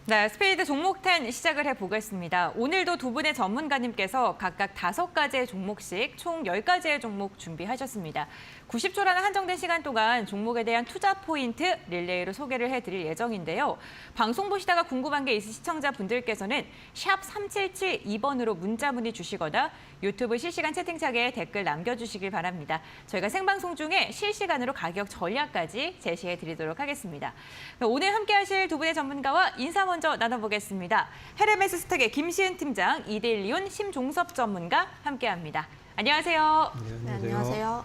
네, 스페이드 종목 10 시작을 해보겠습니다. 오늘도 두 분의 전문가님께서 각각 5가지의 종목씩 총 10가지의 종목 준비하셨습니다. 90초라는 한정된 시간 동안 종목에 대한 투자 포인트 릴레이로 소개를 해드릴 예정인데요. 방송 보시다가 궁금한 게 있으신 시청자분들께서는 샵 3772번으로 문자 문의 주시거나 유튜브 실시간 채팅창에 댓글 남겨주시길 바랍니다. 저희가 생방송 중에 실시간으로 가격 전략까지 제시해드리도록 하겠습니다. 오늘 함께하실 두 분의 전문가와 인사 먼저 나눠보겠습니다. 헤르메스 스탁의 김시은 팀장, 이데일리온 심종섭 전문가 함께합니다. 안녕하세요. 네, 안녕하세요.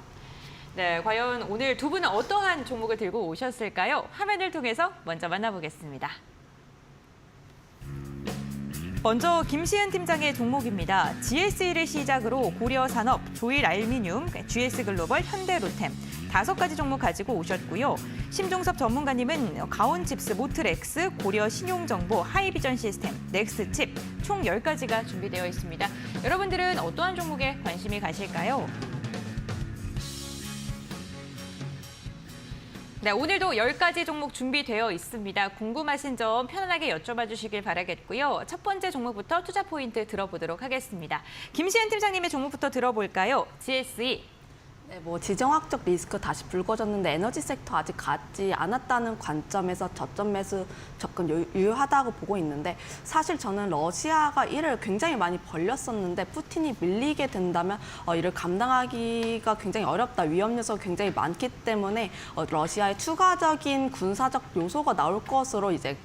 네, 과연 오늘 두 분은 어떠한 종목을 들고 오셨을까요? 화면을 통해서 먼저 만나보겠습니다. 먼저 김시은 팀장의 종목입니다. GSE를 시작으로 고려산업, 조일알미늄, GS글로벌, 현대로템 5가지 종목 가지고 오셨고요. 심종섭 전문가님은 가온칩스, 모트렉스, 고려신용정보, 하이비전 시스템, 넥스칩 총 10가지가 준비되어 있습니다. 여러분들은 어떠한 종목에 관심이 가실까요? 네, 오늘도 10가지 종목 준비되어 있습니다. 궁금하신 점 편안하게 여쭤봐 주시길 바라겠고요. 첫 번째 종목부터 투자 포인트 들어보도록 하겠습니다. 김시은 팀장님의 종목부터 들어볼까요? GSE. 네, 지정학적 리스크 다시 불거졌는데 에너지 섹터 아직 가지 않았다는 관점에서 저점 매수 접근 유효하다고 보고 있는데 사실 저는 러시아가 이를 굉장히 많이 벌렸었는데 푸틴이 밀리게 된다면 이를 감당하기가 굉장히 어렵다. 위험 요소가 굉장히 많기 때문에 러시아의 추가적인 군사적 요소가 나올 것으로 이제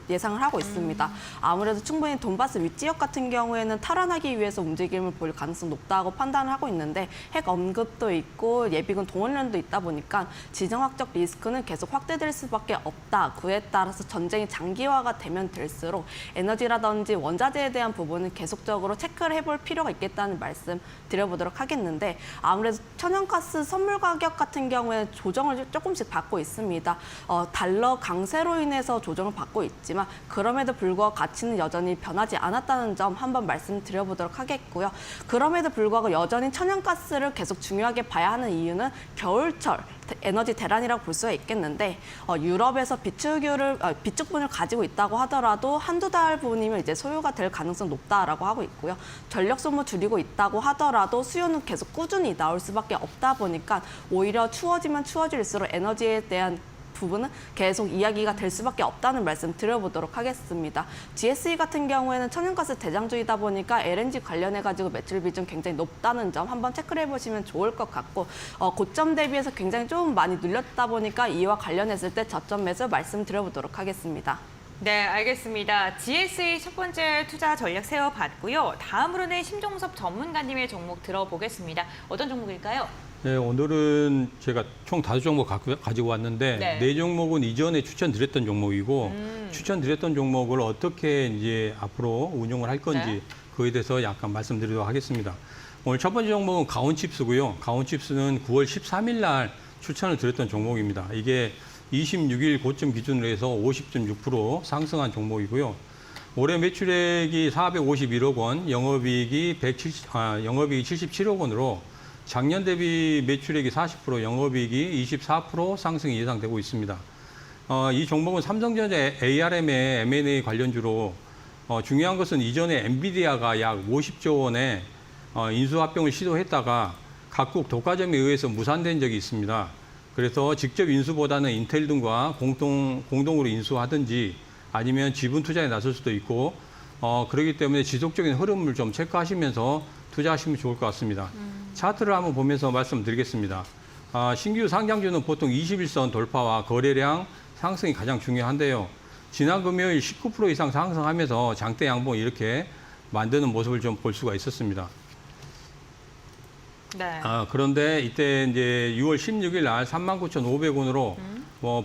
예상을 하고 있습니다. 아무래도 충분히 돈바스 윗지역 같은 경우에는 탈환하기 위해서 움직임을 보일 가능성이 높다고 판단을 하고 있는데 핵 언급도 있고 예비군 동원령도 있다 보니까 지정학적 리스크는 계속 확대될 수밖에 없다. 그에 따라서 전쟁이 장기화가 되면 될수록 에너지라든지 원자재에 대한 부분은 계속적으로 체크를 해볼 필요가 있겠다는 말씀 드려보도록 하겠는데 아무래도 천연가스 선물 가격 같은 경우에는 조정을 조금씩 받고 있습니다. 달러 강세로 인해서 조정을 받고 있지만 그럼에도 불구하고 가치는 여전히 변하지 않았다는 점 한번 말씀드려보도록 하겠고요. 그럼에도 불구하고 여전히 천연가스를 계속 중요하게 봐야 하는 이유는 겨울철 에너지 대란이라고 볼 수가 있겠는데 유럽에서 비축분을 가지고 있다고 하더라도 한두 달 분이면 이제 소요가 될 가능성이 높다라고 하고 있고요. 전력 소모 줄이고 있다고 하더라도 수요는 계속 꾸준히 나올 수밖에 없다 보니까 오히려 추워지면 추워질수록 에너지에 대한 부분은 계속 이야기가 될 수밖에 없다는 말씀 드려보도록 하겠습니다. GSE 같은 경우에는 천연가스 대장주이다 보니까 LNG 관련해가지고 매출 비중 굉장히 높다는 점 한번 체크를 해보시면 좋을 것 같고 고점 대비해서 굉장히 좀 많이 눌렸다 보니까 이와 관련했을 때 저점 매수 말씀드려보도록 하겠습니다. 네, 알겠습니다. GSE 첫 번째 투자 전략 세워봤고요. 다음으로는 심종섭 전문가님의 종목 들어보겠습니다. 어떤 종목일까요? 네, 오늘은 제가 총 5종목 가지고 왔는데 네 종목은 이전에 추천드렸던 종목이고 추천드렸던 종목을 어떻게 이제 앞으로 운용을 할 건지 그에 대해서 약간 말씀드리도록 하겠습니다. 오늘 첫 번째 종목은 가온칩스고요. 가온칩스는 9월 13일 날 추천을 드렸던 종목입니다. 이게 26일 고점 기준으로 해서 50.6% 상승한 종목이고요. 올해 매출액이 451억 원, 영업이익이 77억 원으로 작년 대비 매출액이 40%, 영업이익이 24% 상승이 예상되고 있습니다. 이 종목은 삼성전자 ARM의 M&A 관련주로 중요한 것은 이전에 엔비디아가 약 50조 원의 인수합병을 시도했다가 각국 독과점에 의해서 무산된 적이 있습니다. 그래서 직접 인수보다는 인텔 등과 공동으로 인수하든지 아니면 지분 투자에 나설 수도 있고 그렇기 때문에 지속적인 흐름을 좀 체크하시면서 투자하시면 좋을 것 같습니다. 차트를 한번 보면서 말씀드리겠습니다. 신규 상장주는 보통 21선 돌파와 거래량 상승이 가장 중요한데요. 지난 금요일 19% 이상 상승하면서 장대 양봉 이렇게 만드는 모습을 좀 볼 수가 있었습니다. 네. 그런데 이때 이제 6월 16일 날 39,500원으로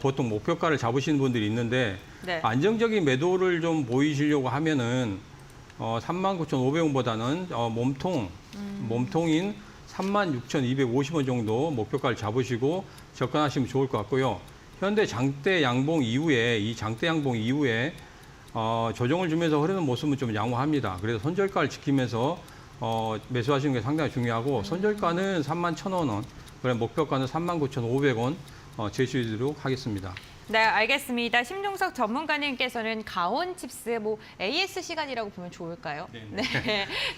보통 목표가를 잡으시는 분들이 있는데 안정적인 매도를 좀 보이시려고 하면은 39,500원보다는 몸통인 36,250원 정도 목표가를 잡으시고 접근하시면 좋을 것 같고요. 현대 장대 양봉 이후에 조정을 주면서 흐르는 모습은 좀 양호합니다. 그래서 손절가를 지키면서 매수하시는 게 상당히 중요하고 손절가는 31,000원, 그래 목표가는 39,500원 제시하도록 하겠습니다. 네, 알겠습니다. 심종석 전문가님께서는 가온 칩스, AS 시간이라고 보면 좋을까요? 네.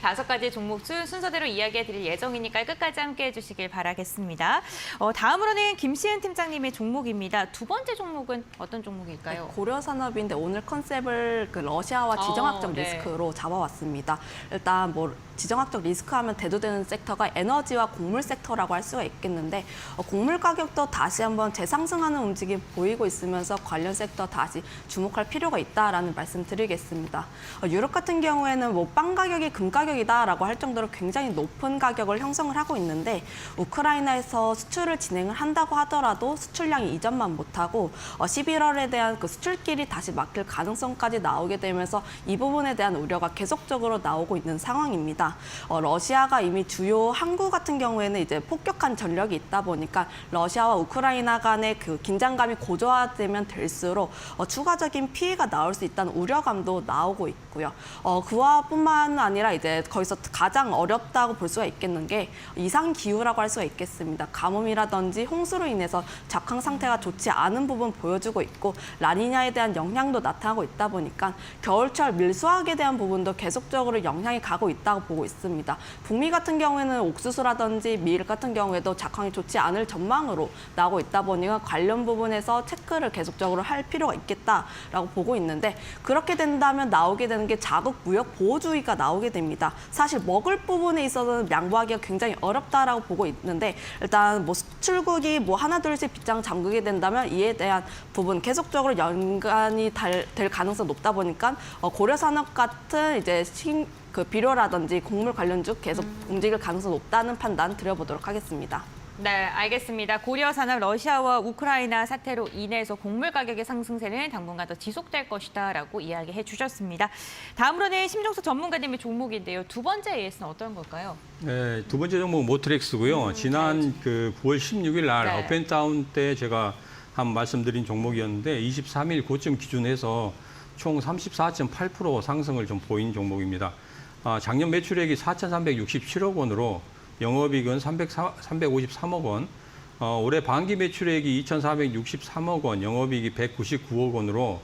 5가지 종목 중 순서대로 이야기해 드릴 예정이니까 끝까지 함께 해주시길 바라겠습니다. 다음으로는 김시은 팀장님의 종목입니다. 두 번째 종목은 어떤 종목일까요? 고려산업인데 오늘 컨셉을 러시아와 지정학적 네. 리스크로 잡아왔습니다. 일단 지정학적 리스크하면 대두되는 섹터가 에너지와 곡물 섹터라고 할 수가 있겠는데 곡물 가격도 다시 한번 재상승하는 움직임 보이고 있으면서 관련 섹터 다시 주목할 필요가 있다라는 말씀 드리겠습니다. 유럽 같은 경우에는 빵 가격이 금 가격이다라고 할 정도로 굉장히 높은 가격을 형성을 하고 있는데 우크라이나에서 수출을 진행을 한다고 하더라도 수출량이 이전만 못하고 11월에 대한 그 수출길이 다시 막힐 가능성까지 나오게 되면서 이 부분에 대한 우려가 계속적으로 나오고 있는 상황입니다. 러시아가 이미 주요 항구 같은 경우에는 이제 폭격한 전력이 있다 보니까 러시아와 우크라이나 간의 그 긴장감이 고조화되면 될수록 추가적인 피해가 나올 수 있다는 우려감도 나오고 있고요. 그와 뿐만 아니라 이제 거기서 가장 어렵다고 볼 수가 있겠는 게 이상 기후라고 할 수가 있겠습니다. 가뭄이라든지 홍수로 인해서 작황 상태가 좋지 않은 부분 보여주고 있고 라니냐에 대한 영향도 나타나고 있다 보니까 겨울철 밀수확에 대한 부분도 계속적으로 영향이 가고 있다고 보고 있습니다. 북미 같은 경우에는 옥수수라든지 밀 같은 경우에도 작황이 좋지 않을 전망으로 나오고 있다 보니까 관련 부분에서 체크를 계속적으로 할 필요가 있겠다라고 보고 있는데 그렇게 된다면 나오게 되는 게 자국 무역 보호주의가 나오게 됩니다. 사실 먹을 부분에 있어서는 양보하기가 굉장히 어렵다라고 보고 있는데 일단 수출국이 하나 둘씩 빗장 잠그게 된다면 이에 대한 부분 계속적으로 연관이 될 가능성이 높다 보니까 고려산업 같은 이제 비료라든지 곡물 관련주 계속 움직일 가능성이 높다는 판단 드려보도록 하겠습니다. 네, 알겠습니다. 고려산업 러시아와 우크라이나 사태로 인해서 곡물 가격의 상승세는 당분간 더 지속될 것이다라고 이야기해 주셨습니다. 다음으로는 심종석 전문가님의 종목인데요. 두 번째 AS는 어떤 걸까요? 네, 두 번째 종목은 모트렉스고요. 지난 9월 16일 날 네. 업앤다운 때 제가 한 말씀드린 종목이었는데 23일 고점 기준해서 총 34.8% 상승을 좀 보인 종목입니다. 작년 매출액이 4,367억 원으로 영업이익은 353억 원, 올해 반기 매출액이 2,463억 원, 영업이익이 199억 원으로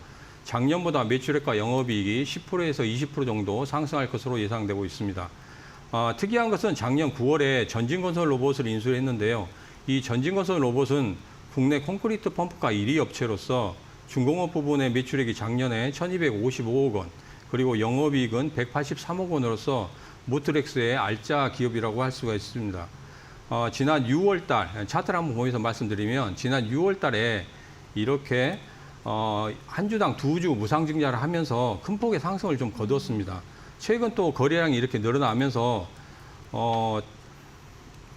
작년보다 매출액과 영업이익이 10%에서 20% 정도 상승할 것으로 예상되고 있습니다. 특이한 것은 작년 9월에 전진건설 로봇을 인수를 했는데요. 이 전진건설 로봇은 국내 콘크리트 펌프가 1위 업체로서 중공업 부분의 매출액이 작년에 1,255억 원, 그리고 영업이익은 183억 원으로서 모트렉스의 알짜 기업이라고 할 수가 있습니다. 지난 6월 달, 차트를 한번 보면서 말씀드리면 지난 6월 달에 이렇게 한 주당 2주 무상증자를 하면서 큰 폭의 상승을 좀 거두었습니다. 최근 또 거래량이 이렇게 늘어나면서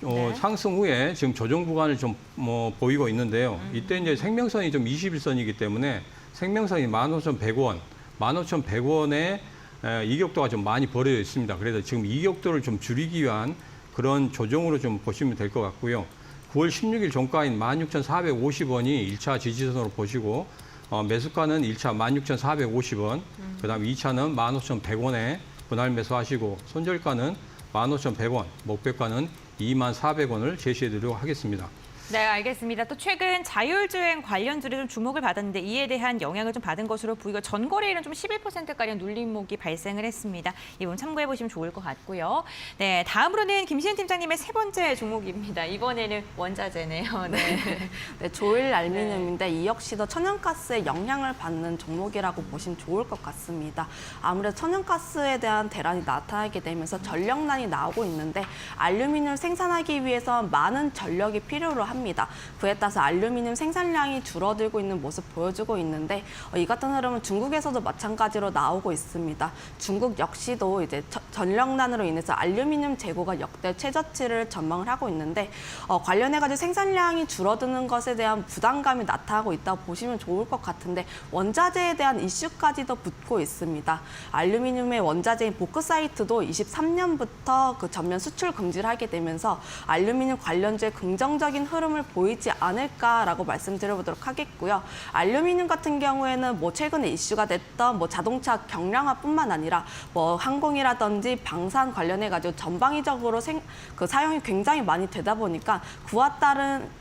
네. 상승 후에 지금 조정 구간을 좀 보이고 있는데요. 이때 이제 생명선이 좀 21선이기 때문에 생명선이 15,100원, 15,100원에 이격도가 좀 많이 벌어져 있습니다. 그래서 지금 이격도를 좀 줄이기 위한 그런 조정으로 좀 보시면 될 것 같고요. 9월 16일 종가인 16,450원이 1차 지지선으로 보시고 매수가는 1차 16,450원, 그다음 2차는 15,100원에 분할 매수하시고 손절가는 15,100원, 목표가는 24,000원을 제시해드리도록 하겠습니다. 네, 알겠습니다. 또 최근 자율주행 관련주를 좀 주목을 받았는데 이에 대한 영향을 좀 받은 것으로 보이고 전거래일은 좀 11%가량 눌림목이 발생을 했습니다. 이 부분 참고해 보시면 좋을 것 같고요. 네, 다음으로는 김시은 팀장님의 세 번째 종목입니다. 이번에는 원자재네요. 네. 네, 조일 알루미늄인데 이 역시도 천연가스의 영향을 받는 종목이라고 보시면 좋을 것 같습니다. 아무래도 천연가스에 대한 대란이 나타나게 되면서 전력난이 나오고 있는데 알루미늄 생산하기 위해서 많은 전력이 필요로 합니다. 그에 따라서 알루미늄 생산량이 줄어들고 있는 모습 보여주고 있는데 이 같은 흐름은 중국에서도 마찬가지로 나오고 있습니다. 중국 역시도 이제 전력난으로 인해서 알루미늄 재고가 역대 최저치를 전망을 하고 있는데 관련해가지고 생산량이 줄어드는 것에 대한 부담감이 나타나고 있다고 보시면 좋을 것 같은데 원자재에 대한 이슈까지도 붙고 있습니다. 알루미늄의 원자재인 보크사이트도 23년부터 그 전면 수출 금지를 하게 되면서 알루미늄 관련주의 긍정적인 흐름 흐름을 보이지 않을까라고 말씀드려보도록 하겠고요. 알루미늄 같은 경우에는 뭐 최근에 이슈가 됐던 뭐 자동차 경량화뿐만 아니라 뭐 항공이라든지 방산 관련해가지고 전방위적으로 그 사용이 굉장히 많이 되다 보니까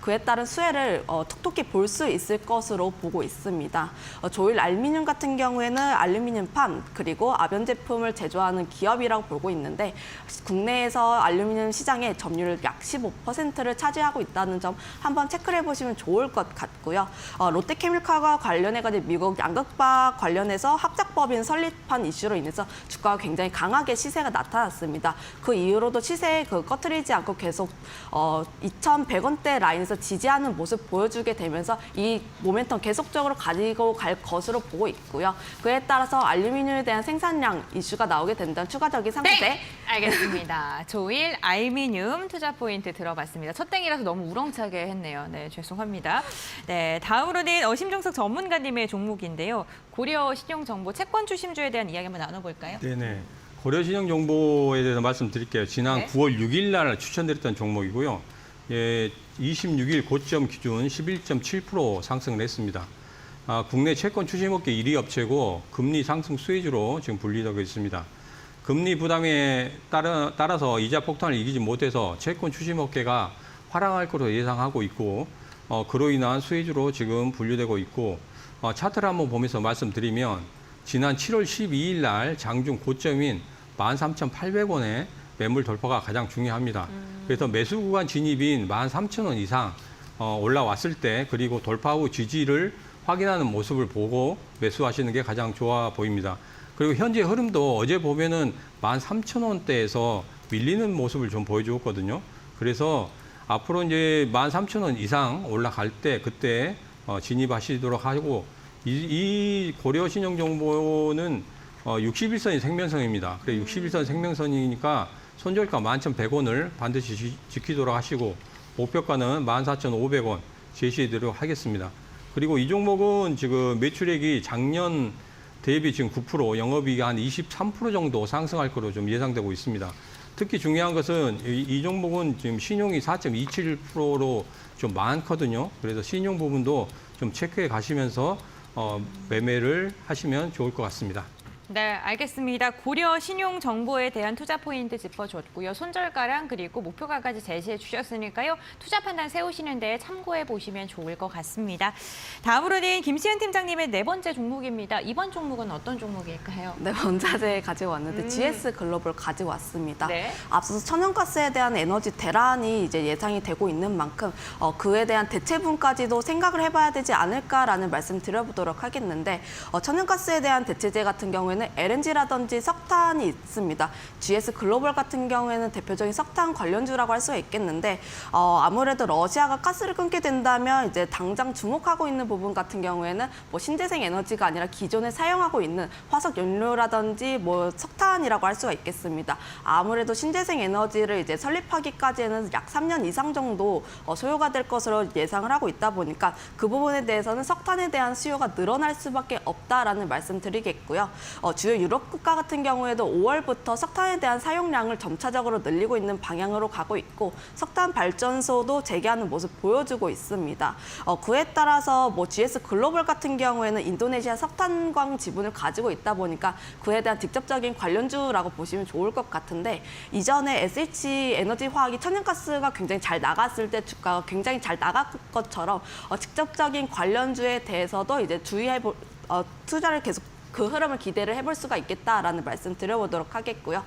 그에 따른 수혜를 톡톡히 볼 수 있을 것으로 보고 있습니다. 조일 알루미늄 같은 경우에는 알루미늄판 그리고 압연 제품을 제조하는 기업이라고 보고 있는데 국내에서 알루미늄 시장의 점유율 약 15%를 차지하고 있다는 점 한번 체크를 해보시면 좋을 것 같고요. 롯데케미칼과 관련해가지고 미국 양극화 관련해서 합작법인 설립한 이슈로 인해서 주가가 굉장히 강하게 시세가 나타났습니다. 그 이후로도 시세에 꺼트리지 않고 계속 2,100원대 라인에서 지지하는 모습 보여주게 되면서 이 모멘텀 계속적으로 가지고 갈 것으로 보고 있고요. 그에 따라서 알루미늄에 대한 생산량 이슈가 나오게 된다면 추가적인 상승세. 네, 알겠습니다. 조일 알미늄 투자 포인트 들어봤습니다. 첫 땡이라서 너무 우렁차게 했네요. 네, 죄송합니다. 네, 다음으로는 심종석 전문가님의 종목인데요. 고려 신용정보 채권 주심주에 대한 이야기 한번 나눠볼까요? 네네. 고려신용정보에 대해서 말씀드릴게요. 지난 네. 9월 6일 날 추천드렸던 종목이고요. 예, 26일 고점 기준 11.7% 상승을 했습니다. 국내 채권 추심업계 1위 업체고 금리 상승 수혜주로 지금 분리되고 있습니다. 금리 부담에 따라서 이자 폭탄을 이기지 못해서 채권 추심업계가 하락할 것으로 예상하고 있고 그로 인한 수혜주로 지금 분류되고 있고 차트를 한번 보면서 말씀드리면 지난 7월 12일 날 장중 고점인 13,800원의 매물 돌파가 가장 중요합니다. 그래서 매수 구간 진입인 13,000원 이상 올라왔을 때 그리고 돌파 후 지지를 확인하는 모습을 보고 매수하시는 게 가장 좋아 보입니다. 그리고 현재 흐름도 어제 보면은 13,000원대에서 밀리는 모습을 좀 보여주었거든요. 그래서 앞으로 이제 13,000원 이상 올라갈 때 그때 진입하시도록 하고 이 고려신용정보는 61선이 생명선입니다. 그래 61선 생명선이니까 손절가 11,100원을 반드시 지키도록 하시고 목표가는 14,500원 제시해드리도록 하겠습니다. 그리고 이 종목은 지금 매출액이 작년 대비 지금 9%, 영업이익이 한 23% 정도 상승할 것으로 좀 예상되고 있습니다. 특히 중요한 것은 이 종목은 지금 신용이 4.27%로 좀 많거든요. 그래서 신용 부분도 좀 체크해 가시면서 매매를 하시면 좋을 것 같습니다. 네, 알겠습니다. 고려 신용 정보에 대한 투자 포인트 짚어줬고요. 손절가랑 그리고 목표가까지 제시해 주셨으니까요. 투자 판단 세우시는 데 참고해 보시면 좋을 것 같습니다. 다음으로는 김시은 팀장님의 네 번째 종목입니다. 이번 종목은 어떤 종목일까요? 네, 원자재 가지고 왔는데 GS 글로벌 가지고 왔습니다. 네. 앞서서 천연가스에 대한 에너지 대란이 이제 예상이 되고 있는 만큼 그에 대한 대체분까지도 생각을 해봐야 되지 않을까라는 말씀 드려보도록 하겠는데 천연가스에 대한 대체재 같은 경우에는 LNG라든지 석탄이 있습니다. GS 글로벌 같은 경우에는 대표적인 석탄 관련주라고 할 수가 있겠는데 아무래도 러시아가 가스를 끊게 된다면 이제 당장 주목하고 있는 부분 같은 경우에는 뭐 신재생 에너지가 아니라 기존에 사용하고 있는 화석 연료라든지 뭐 석탄이라고 할 수가 있겠습니다. 아무래도 신재생 에너지를 이제 설립하기까지는 약 3년 이상 정도 소요가 될 것으로 예상을 하고 있다 보니까 그 부분에 대해서는 석탄에 대한 수요가 늘어날 수밖에 없다라는 말씀 드리겠고요. 주요 유럽 국가 같은 경우에도 5월부터 석탄에 대한 사용량을 점차적으로 늘리고 있는 방향으로 가고 있고 석탄 발전소도 재개하는 모습 보여주고 있습니다. 그에 따라서 뭐 GS 글로벌 같은 경우에는 인도네시아 석탄광 지분을 가지고 있다 보니까 그에 대한 직접적인 관련주라고 보시면 좋을 것 같은데 이전에 SH 에너지 화학이 천연가스가 굉장히 잘 나갔을 때 주가가 굉장히 잘 나갔 것처럼 직접적인 관련주에 대해서도 이제 투자를 계속 그 흐름을 기대를 해볼 수가 있겠다라는 말씀 드려보도록 하겠고요.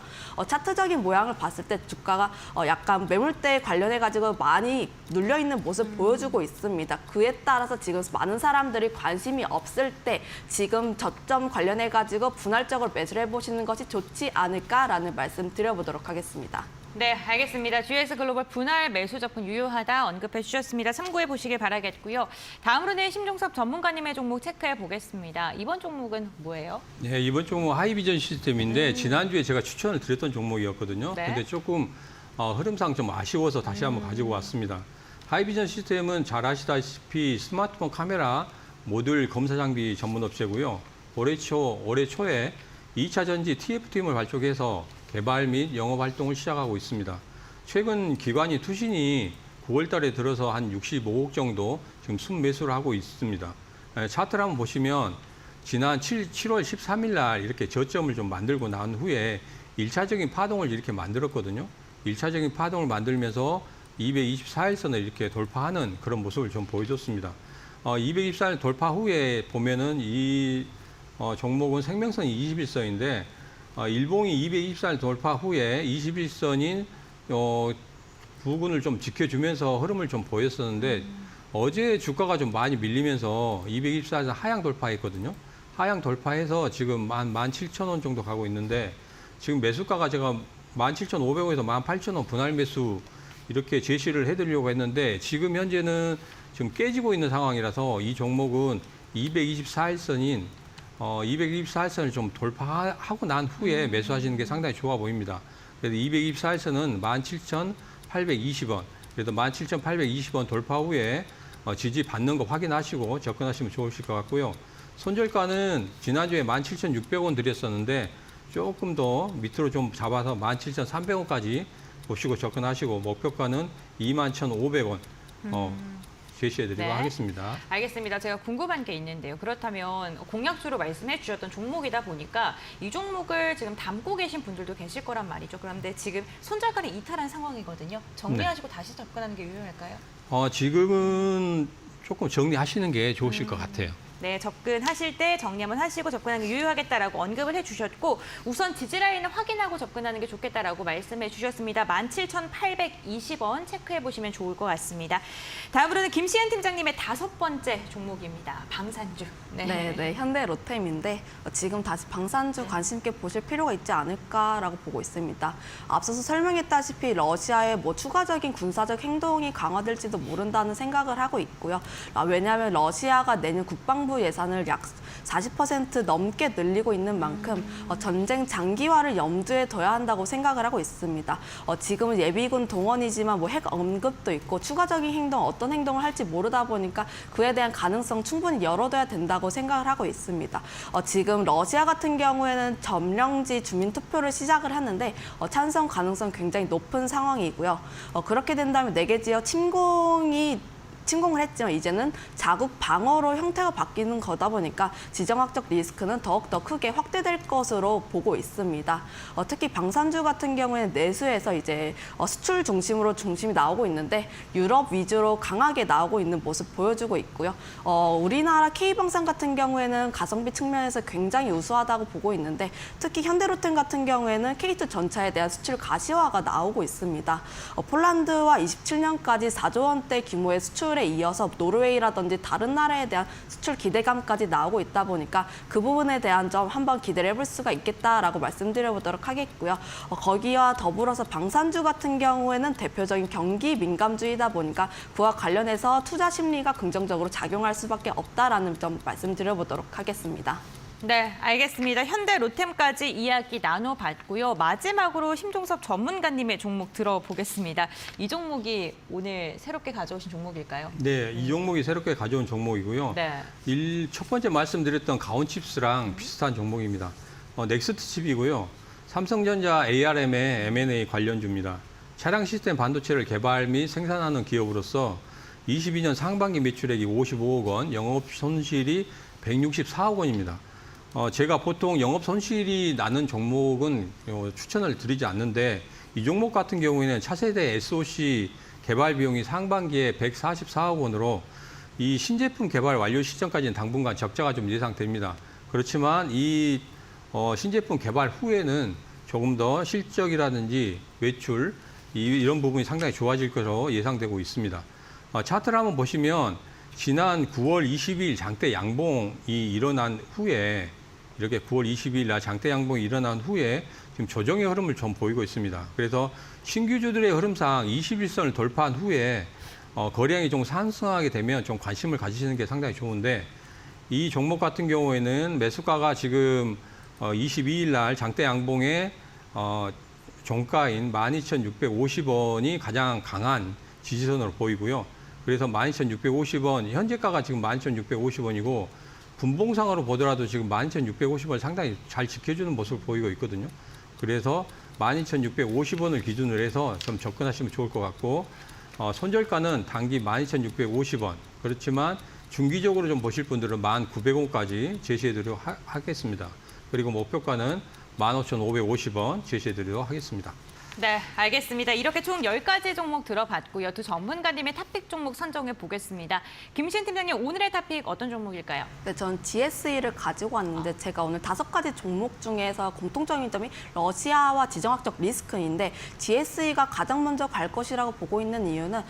차트적인 모양을 봤을 때 주가가 약간 매물대 관련해가지고 많이 눌려있는 모습 보여주고 있습니다. 그에 따라서 지금 많은 사람들이 관심이 없을 때 지금 저점 관련해가지고 분할적으로 매수를 해보시는 것이 좋지 않을까라는 말씀 드려보도록 하겠습니다. 네, 알겠습니다. GS 글로벌 분할 매수 접근 유효하다 언급해 주셨습니다. 참고해 보시길 바라겠고요. 다음으로는 심종섭 전문가님의 종목 체크해 보겠습니다. 이번 종목은 뭐예요? 네, 이번 종목 하이비전 시스템인데 지난주에 제가 추천을 드렸던 종목이었거든요. 네. 근데 조금 흐름상 좀 아쉬워서 다시 한번 가지고 왔습니다. 하이비전 시스템은 잘 아시다시피 스마트폰 카메라 모듈 검사 장비 전문 업체고요. 올해 초에 2차 전지 TF팀을 발족해서 개발 및 영업 활동을 시작하고 있습니다. 최근 기관이 투신이 9월 달에 들어서 한 65억 정도 지금 순매수를 하고 있습니다. 차트를 한번 보시면 지난 7월 13일 날 이렇게 저점을 좀 만들고 난 후에 1차적인 파동을 이렇게 만들었거든요. 1차적인 파동을 만들면서 224일선을 이렇게 돌파하는 그런 모습을 좀 보여줬습니다. 224일 돌파 후에 보면은 이 종목은 생명선이 21선인데 일봉이 224일 돌파 후에 21선인 부근을 좀 지켜주면서 흐름을 좀 보였었는데 어제 주가가 좀 많이 밀리면서 224에서 하향 돌파했거든요. 하향 돌파해서 지금 17,000원 정도 가고 있는데 지금 매수가가 제가 17,500원에서 18,000원 분할 매수 이렇게 제시를 해드리려고 했는데 지금 현재는 지금 깨지고 있는 상황이라서 이 종목은 224일선인 224일선을 좀 돌파하고 난 후에 매수하시는 게 상당히 좋아 보입니다. 그래서 224일선은 17,820원. 그래도 17,820원 돌파 후에 지지 받는 거 확인하시고 접근하시면 좋으실 것 같고요. 손절가는 지난주에 17,600원 드렸었는데 조금 더 밑으로 좀 잡아서 17,300원까지 보시고 접근하시고 목표가는 21,500원 제시해드리고 네. 하겠습니다. 알겠습니다. 제가 궁금한 게 있는데요. 그렇다면 공약주로 말씀해 주셨던 종목이다 보니까 이 종목을 지금 담고 계신 분들도 계실 거란 말이죠. 그런데 지금 손절가를 이탈한 상황이거든요. 정리하시고 다시 접근하는 게 유효할까요? 지금은 조금 정리하시는 게 좋으실 것 같아요. 네, 접근하실 때 정리 한번 하시고 접근하는 게 유효하겠다라고 언급을 해주셨고 우선 지지라인을 확인하고 접근하는 게 좋겠다라고 말씀해 주셨습니다. 17,820원 체크해 보시면 좋을 것 같습니다. 다음으로는 김시현 팀장님의 5번째 종목입니다. 방산주. 네, 현대 로템인데 지금 다시 방산주 관심 있게 보실 필요가 있지 않을까라고 보고 있습니다. 앞서서 설명했다시피 러시아의 추가적인 군사적 행동이 강화될지도 모른다는 생각을 하고 있고요. 왜냐하면 러시아가 내년 국방부 예산을 약 40% 넘게 늘리고 있는 만큼 전쟁 장기화를 염두에 둬야 한다고 생각을 하고 있습니다. 지금은 예비군 동원이지만 핵 언급도 있고 추가적인 행동, 어떤 행동을 할지 모르다 보니까 그에 대한 가능성 충분히 열어둬야 된다고 생각을 하고 있습니다. 지금 러시아 같은 경우에는 점령지 주민투표를 시작을 하는데 찬성 가능성 굉장히 높은 상황이고요. 그렇게 된다면 4개 지역 침공을 했지만 이제는 자국 방어로 형태가 바뀌는 거다 보니까 지정학적 리스크는 더욱더 크게 확대될 것으로 보고 있습니다. 특히 방산주 같은 경우에는 내수에서 이제 수출 중심으로 중심이 나오고 있는데 유럽 위주로 강하게 나오고 있는 모습 보여주고 있고요. 우리나라 K방산 같은 경우에는 가성비 측면에서 굉장히 우수하다고 보고 있는데 특히 현대로템 같은 경우에는 K2 전차에 대한 수출 가시화가 나오고 있습니다. 폴란드와 27년까지 4조 원대 규모의 수출 에 이어서 노르웨이라든지 다른 나라에 대한 수출 기대감까지 나오고 있다 보니까 그 부분에 대한 점 한번 기대를 해볼 수가 있겠다라고 말씀드려보도록 하겠고요. 거기와 더불어서 방산주 같은 경우에는 대표적인 경기 민감주이다 보니까 그와 관련해서 투자 심리가 긍정적으로 작용할 수밖에 없다라는 점 말씀드려보도록 하겠습니다. 네, 알겠습니다. 현대 로템까지 이야기 나눠봤고요. 마지막으로 심종섭 전문가님의 종목 들어보겠습니다. 이 종목이 오늘 새롭게 가져오신 종목일까요? 네, 이 종목이 새롭게 가져온 종목이고요. 네. 첫 번째 말씀드렸던 가온칩스랑 비슷한 종목입니다. 넥스트 칩이고요. 삼성전자 ARM의 M&A 관련주입니다. 차량 시스템 반도체를 개발 및 생산하는 기업으로서 22년 상반기 매출액이 55억 원, 영업 손실이 164억 원입니다. 제가 보통 영업 손실이 나는 종목은 추천을 드리지 않는데 이 종목 같은 경우에는 차세대 SoC 개발 비용이 상반기에 144억 원으로 이 신제품 개발 완료 시점까지는 당분간 적자가 좀 예상됩니다. 그렇지만 이 신제품 개발 후에는 조금 더 실적이라든지 매출 이런 부분이 상당히 좋아질 것으로 예상되고 있습니다. 차트를 한번 보시면 지난 9월 22일 장대 양봉이 일어난 후에 이렇게 9월 22일 날 장대 양봉이 일어난 후에 지금 조정의 흐름을 좀 보이고 있습니다. 그래서 신규주들의 흐름상 21선을 돌파한 후에 거래량이 좀 상승하게 되면 좀 관심을 가지시는 게 상당히 좋은데 이 종목 같은 경우에는 매수가가 지금 22일 날 장대 양봉의 종가인 12,650원이 가장 강한 지지선으로 보이고요. 그래서 12,650원, 현재가가 지금 12,650원이고 분봉상으로 보더라도 지금 12,650원을 상당히 잘 지켜주는 모습을 보이고 있거든요. 그래서 12,650원을 기준으로 해서 좀 접근하시면 좋을 것 같고 손절가는 단기 12,650원. 그렇지만 중기적으로 좀 보실 분들은 1,900원까지 제시해드리도록 하겠습니다. 그리고 목표가는 15,550원 제시해드리도록 하겠습니다. 네, 알겠습니다. 이렇게 총 10가지 종목 들어봤고요. 두 전문가님의 탑픽 종목 선정해 보겠습니다. 김신 팀장님, 오늘의 탑픽 어떤 종목일까요? 네, 전 GSE를 가지고 왔는데 제가 오늘 5가지 종목 중에서 공통적인 점이 러시아와 지정학적 리스크인데 GSE가 가장 먼저 갈 것이라고 보고 있는 이유는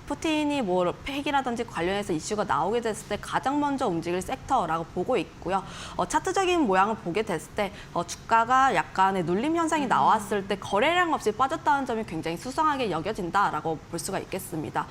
푸틴이 뭐 핵이라든지 관련해서 이슈가 나오게 됐을 때 가장 먼저 움직일 섹터라고 보고 있고요. 차트적인 모양을 보게 됐을 때 주가가 약간의 눌림 현상이 나왔을 때 거래량 없이 빠졌다는 점이 굉장히 수상하게 여겨진다라고 볼 수가 있겠습니다.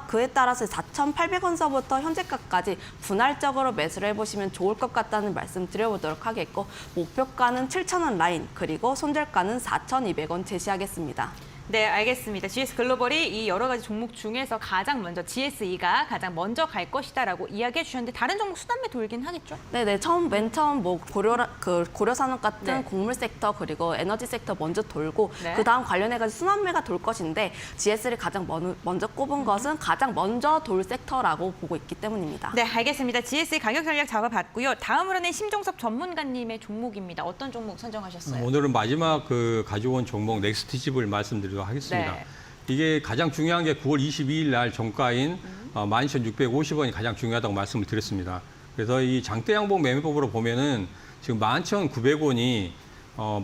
그에 따라서 4,800원서부터 현재가까지 분할적으로 매수를 해보시면 좋을 것 같다는 말씀 드려보도록 하겠고 목표가는 7,000원 라인 그리고 손절가는 4,200원 제시하겠습니다. 네, 알겠습니다. GS글로벌이 이 여러 가지 종목 중에서 가장 먼저 GSE가 가장 먼저 갈 것이다라고 이야기해 주셨는데 다른 종목 수단매 돌긴 하겠죠? 네네, 맨 처음 뭐 고려산업 같은 네. 곡물 섹터 그리고 에너지 섹터 먼저 돌고 네. 그 다음 관련해가지고 순환매가 돌 것인데 GS를 가장 먼저 꼽은 것은 가장 먼저 돌 섹터라고 보고 있기 때문입니다. 네, 알겠습니다. GSE 가격 전략 잡아봤고요. 다음으로는 심종섭 전문가님의 종목입니다. 어떤 종목 선정하셨어요? 오늘은 마지막 가져온 종목 넥스트집을 말씀드리도록 하겠습니다. 네. 이게 가장 중요한 게 9월 22일 날 종가인 12,650원이 가장 중요하다고 말씀을 드렸습니다. 그래서 이 장대 양봉 매매법으로 보면은 지금 11,900원이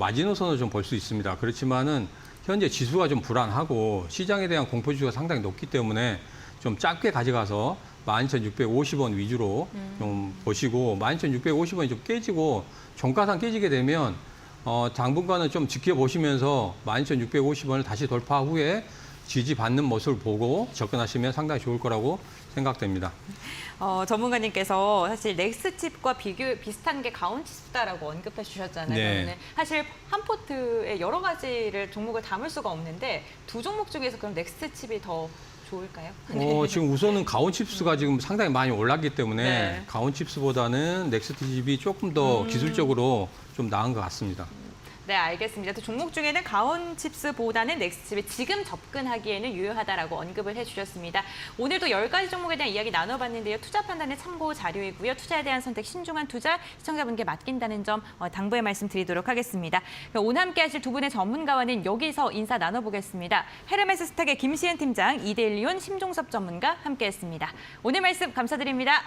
마지노선을 좀 볼 수 있습니다. 그렇지만은 현재 지수가 좀 불안하고 시장에 대한 공포지수가 상당히 높기 때문에 좀 작게 가져가서 12,650원 위주로 좀 보시고 12,650원이 좀 깨지고 종가상 깨지게 되면 당분간은 좀 지켜보시면서 12,650원을 다시 돌파 후에 지지받는 모습을 보고 접근하시면 상당히 좋을 거라고 생각됩니다. 전문가님께서 사실 넥스칩과 비슷한 게 가온칩스다라고 언급해 주셨잖아요. 네. 오늘 사실 한 포트에 여러 가지를 종목을 담을 수가 없는데 두 종목 중에서 그럼 넥스칩이 더 좋을까요? 지금 우선은 가온칩스가 지금 상당히 많이 올랐기 때문에 네. 가온칩스보다는 넥스트칩이 조금 더 기술적으로 좀 나은 것 같습니다. 네, 알겠습니다. 또 종목 중에는 가온칩스보다는 넥스칩이 지금 접근하기에는 유효하다라고 언급을 해주셨습니다. 오늘도 10가지 종목에 대한 이야기 나눠봤는데요. 투자 판단의 참고 자료이고요. 투자에 대한 선택, 신중한 투자, 시청자분께 맡긴다는 점 당부의 말씀드리도록 하겠습니다. 오늘 함께하실 두 분의 전문가와는 여기서 인사 나눠보겠습니다. 헤르메스 스탁의 김시은 팀장, 이데일리온 심종섭 전문가 함께했습니다. 오늘 말씀 감사드립니다.